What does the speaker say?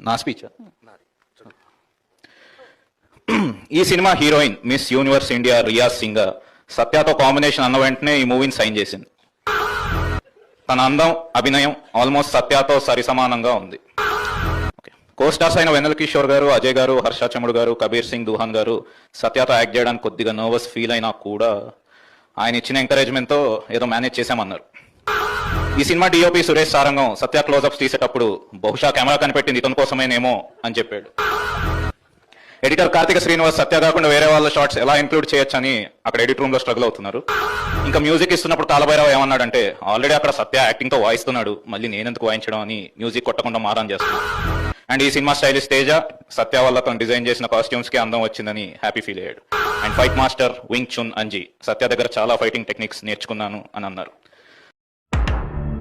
నా స్పీచ్. ఈ cinema heroine miss universe India Riaz Singh సత్యతో కాంబినేషన్ అన్న వెంటనే ఈ మూవీని సైన్ చేసింది. తన అందం, అభినయం ఆల్మోస్ట్ సత్యతో సరి సమానంగా ఉంది. కోస్టార్స్ అయిన వెన్నెల కిషోర్ గారు, అజయ్ గారు, హర్ష చముడు గారు, కబీర్ సింగ్ దుహాన్ గారు సత్యతో యాక్ట్ చేయడానికి కొద్దిగా నర్వస్ ఫీల్ అయినా కూడా ఆయన ఇచ్చిన ఎంకరేజ్మెంట్తో ఏదో మేనేజ్ చేశామన్నారు. ఈ సినిమా డిఓపి సురేష్ సారంగం సత్య క్లోజప్స్ తీసేటప్పుడు బహుశా కెమెరా కనిపెట్టింది ఇతని కోసమేనేమో అని చెప్పాడు. ఎడిటర్ కార్తిక శ్రీనివాస్ సత్య కాకుండా వేరే వాళ్ళ షార్ట్స్ ఎలా ఇంక్లూడ్ చేయొచ్చని అక్కడ ఎడిట్ రూమ్ లో స్ట్రగుల్ అవుతున్నారు. ఇంకా మ్యూజిక్ ఇస్తున్నప్పుడు కాలభైరవ ఏమన్నాడంటే, ఆల్రెడీ అక్కడ సత్య యాక్టింగ్ తో వాయిస్తున్నాడు, మళ్ళీ నేనెందుకు వాయించడం అని మ్యూజిక్ కొట్టకుండా మారాన్ చేస్తున్నాడు. అండ్ ఈ సినిమా స్టైలిష్ తేజ సత్య వల్ల తను డిజైన్ చేసిన కాస్ట్యూమ్స్ కి అందం వచ్చిందని హ్యాపీ ఫీల్ అయ్యాడు. And fight master Wing Chun Anji Satya దగ్గర చాలా ఫైటింగ్ టెక్నిక్స్ నేర్చుకున్నాను అని అన్నారు.